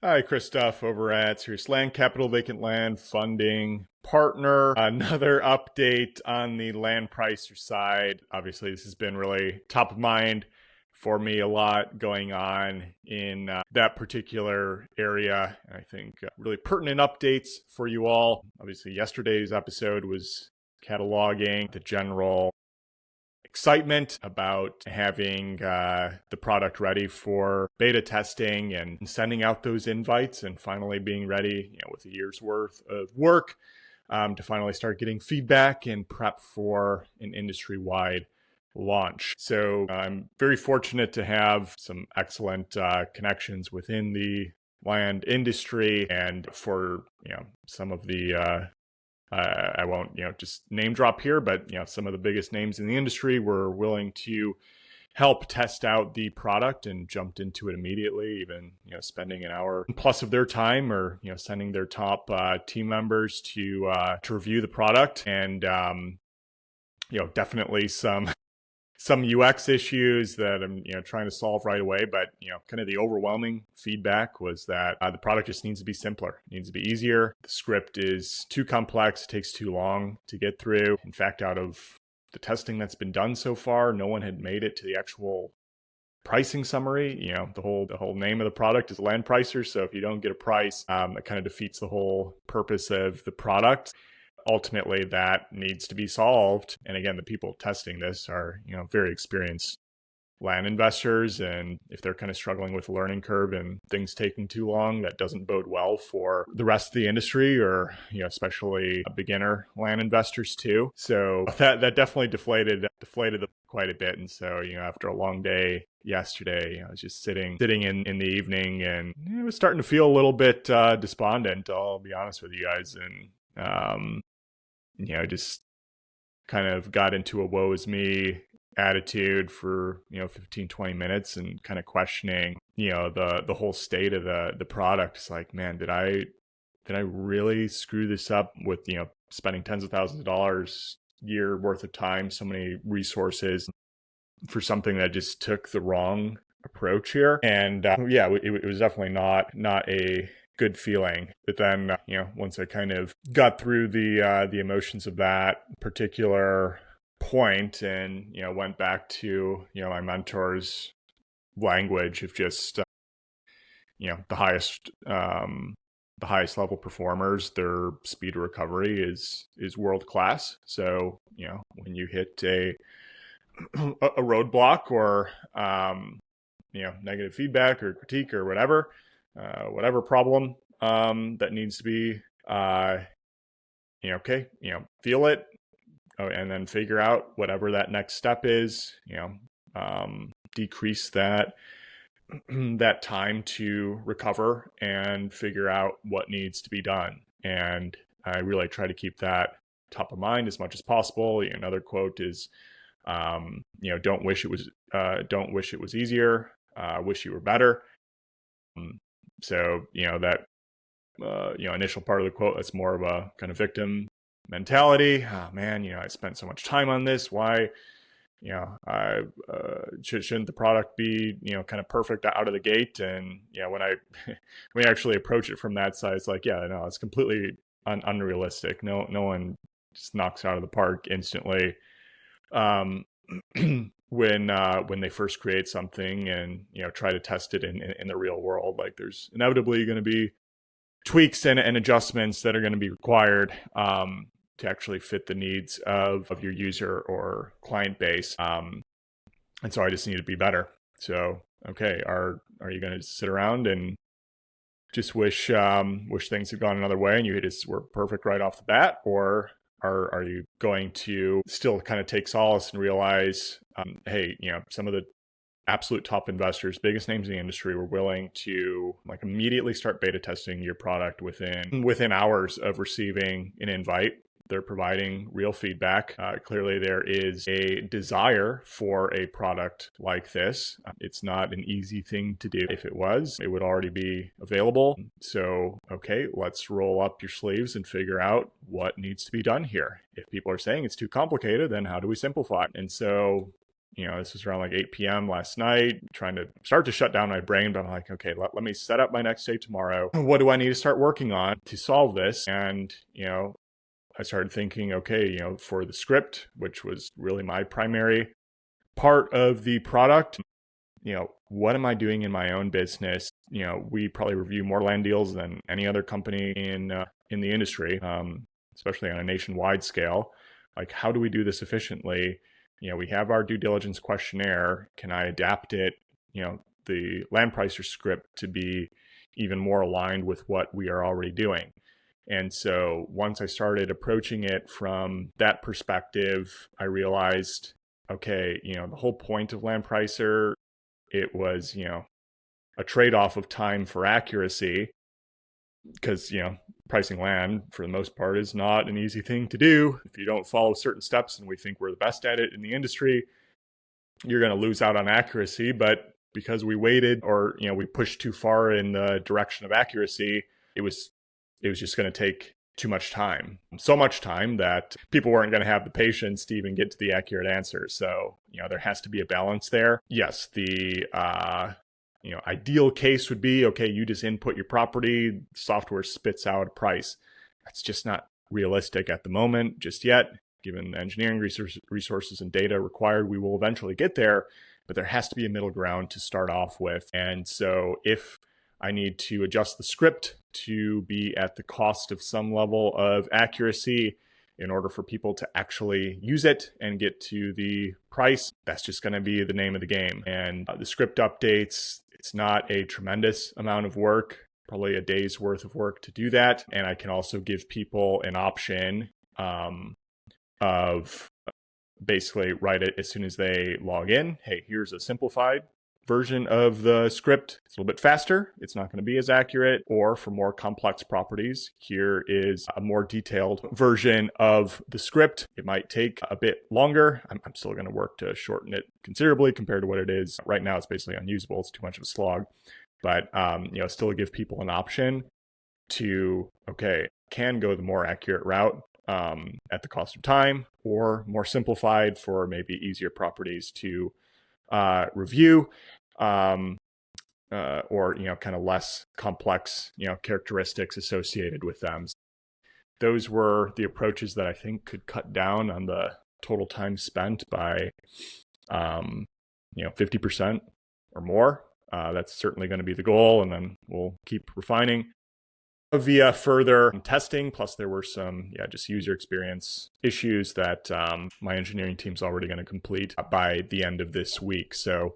Hi, Chris Duff over at Serious Land Capital Vacant Land Funding Partner. Another update on the land pricer side. Obviously, this has been really top of mind for me. A lot going on in that particular area. I think really pertinent updates for you all. Obviously, yesterday's episode was cataloging the general excitement about having the product ready for beta testing and sending out those invites and finally being ready, with a year's worth of work to finally start getting feedback and prep for an industry-wide launch. So I'm very fortunate to have some excellent connections within the land industry, and for some of the I won't, just name drop here, but, some of the biggest names in the industry were willing to help test out the product and jumped into it immediately, even, spending an hour plus of their time, or, sending their top team members to review the product. And, definitely some UX issues that I'm trying to solve right away, but kind of the overwhelming feedback was that the product just needs to be simpler. It needs to be easier. The script is too complex, it takes too long to get through. In fact, out of the testing that's been done so far, no one had made it to the actual pricing summary. The whole name of the product is Land Pricer, so if you don't get a price, that kind of defeats the whole purpose of the product. Ultimately, that needs to be solved. And again, the people testing this are, very experienced land investors. And if they're kind of struggling with the learning curve and things taking too long, that doesn't bode well for the rest of the industry, or, especially beginner land investors too. So that definitely deflated quite a bit. And so, after a long day yesterday, I was just sitting in the evening, and it was starting to feel a little bit despondent, I'll be honest with you guys. And, just kind of got into a woe is me attitude for, 15, 20 minutes, and kind of questioning, the whole state of the product. It's like, man, did I really screw this up with, spending tens of thousands of dollars, year worth of time, so many resources for something that just took the wrong approach here? And it was definitely not a good feeling. But then, once I kind of got through the emotions of that particular point, and, went back to, my mentor's language of just, the highest level performers, their speed of recovery is world class. So, when you hit a roadblock, or, negative feedback or critique or whatever problem that needs to be feel it, and then figure out whatever that next step is, decrease that time to recover and figure out what needs to be done. And I really try to keep that top of mind as much as possible. Another quote is, don't wish it was easier, wish you were better. So, that, initial part of the quote, that's more of a kind of victim mentality. Oh man, I spent so much time on this. Why, I shouldn't the product be, kind of perfect out of the gate? And, when we actually approach it from that side, it's like, yeah, no, it's completely unrealistic. No one just knocks out of the park instantly. When they first create something and, try to test it in the real world, like there's inevitably going to be tweaks and adjustments that are going to be required to actually fit the needs of your user or client base. And so I just need to be better. So, okay, are you going to sit around and just wish things had gone another way and you just were perfect right off the bat? Or are you going to still kind of take solace and realize, hey, some of the absolute top investors, biggest names in the industry, were willing to immediately start beta testing your product within hours of receiving an invite. They're providing real feedback. Clearly, there is a desire for a product like this. It's not an easy thing to do. If it was, it would already be available. So, okay, let's roll up your sleeves and figure out what needs to be done here. If people are saying it's too complicated, then how do we simplify it? And so, this was around like 8 p.m. last night, trying to start to shut down my brain. But I'm like, okay, let me set up my next day tomorrow. What do I need to start working on to solve this? And, I started thinking, okay, for the script, which was really my primary part of the product, what am I doing in my own business? We probably review more land deals than any other company in the industry, especially on a nationwide scale. Like, how do we do this efficiently? We have our due diligence questionnaire. Can I adapt it, the land pricer script to be even more aligned with what we are already doing? And so once I started approaching it from that perspective, I realized, okay, the whole point of Land Pricer, it was, a trade-off of time for accuracy, because, pricing land for the most part is not an easy thing to do. If you don't follow certain steps, and we think we're the best at it in the industry, you're going to lose out on accuracy. But because we waited, or, we pushed too far in the direction of accuracy, it was just going to take too much time. So much time that people weren't going to have the patience to even get to the accurate answer. So, there has to be a balance there. Yes, the ideal case would be, okay, you just input your property, software spits out a price. That's just not realistic at the moment, just yet. Given the engineering resources and data required, we will eventually get there, but there has to be a middle ground to start off with. And so if I need to adjust the script to be at the cost of some level of accuracy in order for people to actually use it and get to the price, that's just going to be the name of the game. And the script updates, it's not a tremendous amount of work, probably a day's worth of work to do that. And I can also give people an option of basically write it as soon as they log in. Hey, here's a simplified version of the script. It's a little bit faster. It's not going to be as accurate. Or for more complex properties, here is a more detailed version of the script. It might take a bit longer. I'm still going to work to shorten it considerably compared to what it is right now. It's basically unusable. It's too much of a slog. But still give people an option to, okay, can go the more accurate route at the cost of time, or more simplified for maybe easier properties to review, or kind of less complex characteristics associated with them. Those were the approaches that I think could cut down on the total time spent by 50% or more. That's certainly going to be the goal, and then we'll keep refining via further testing. Plus there were some just user experience issues that my engineering team's already going to complete by the end of this week. So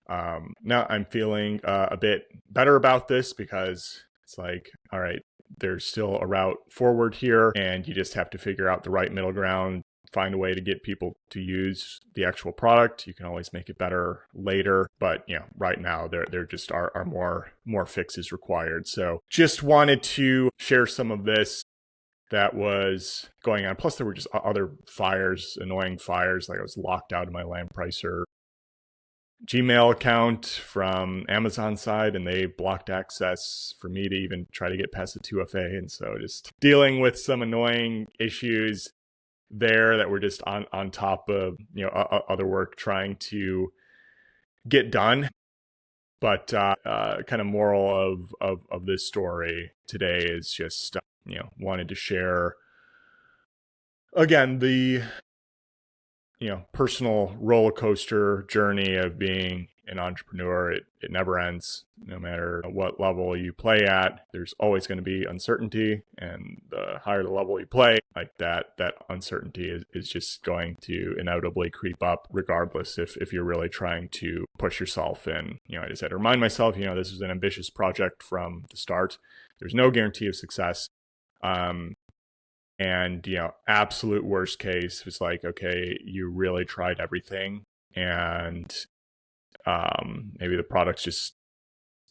now I'm feeling a bit better about this, because it's like, all right, there's still a route forward here, and you just have to figure out the right middle ground, find a way to get people to use the actual product. You can always make it better later, but right now there just are more fixes required. So just wanted to share some of this that was going on. Plus there were just other fires, annoying fires. Like I was locked out of my Land Pricer Gmail account from Amazon side, and they blocked access for me to even try to get past the 2FA. And so just dealing with some annoying issues there that were just on top of other work trying to get done. But kind of moral of this story today is just wanted to share again the personal roller coaster journey of being an entrepreneur. It never ends. No matter what level you play at, there's always going to be uncertainty, and the higher the level you play, like that uncertainty is just going to inevitably creep up, regardless if you're really trying to push yourself. And I just had to remind myself, this is an ambitious project from the start. There's no guarantee of success. And absolute worst case was like, okay, you really tried everything, and maybe the product's just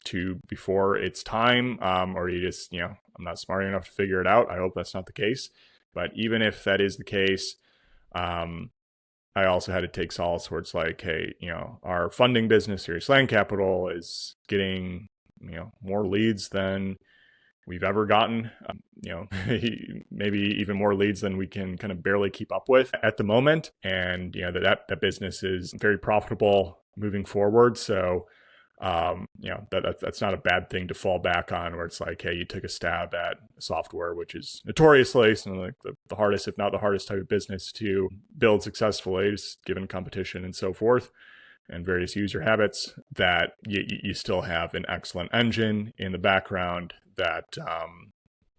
too before its time, or you just I'm not smart enough to figure it out. I hope that's not the case, but even if that is the case, I also had to take solace where it's like, hey, our funding business, Serious Land Capital, is getting more leads than we've ever gotten. Maybe even more leads than we can kind of barely keep up with at the moment. And that business is very profitable moving forward. So that's not a bad thing to fall back on, where it's like, hey, you took a stab at software, which is notoriously like the hardest, if not the hardest type of business to build successfully, just given competition and so forth and various user habits, that you still have an excellent engine in the background that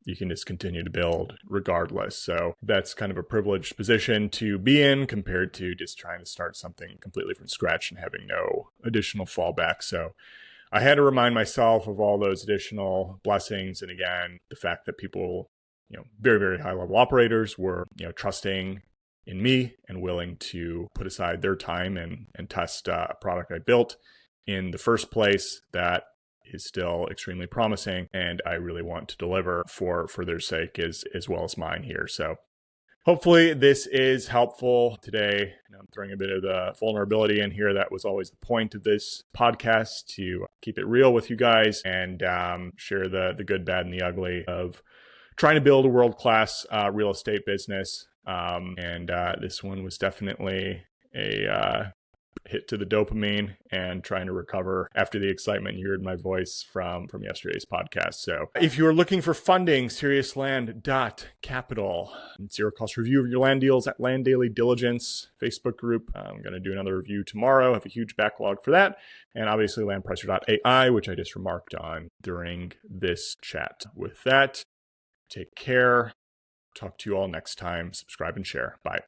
you can just continue to build regardless. So that's kind of a privileged position to be in compared to just trying to start something completely from scratch and having no additional fallback. So I had to remind myself of all those additional blessings. And again, the fact that people, very, very high level operators were, trusting in me and willing to put aside their time and test a product I built in the first place that is still extremely promising, and I really want to deliver for their sake as well as mine here. So hopefully this is helpful today. I'm throwing a bit of the vulnerability in here. That was always the point of this podcast, to keep it real with you guys and share the good, bad, and the ugly of trying to build a world-class real estate business. And this one was definitely a hit to the dopamine and trying to recover after the excitement you heard in my voice from yesterday's podcast. So if you're looking for funding, seriousland.capital. Zero cost review of your land deals at Land Daily Diligence Facebook group. I'm going to do another review tomorrow. I have a huge backlog for that. And obviously landpricer.ai, which I just remarked on during this chat. With that, take care. Talk to you all next time. Subscribe and share. Bye.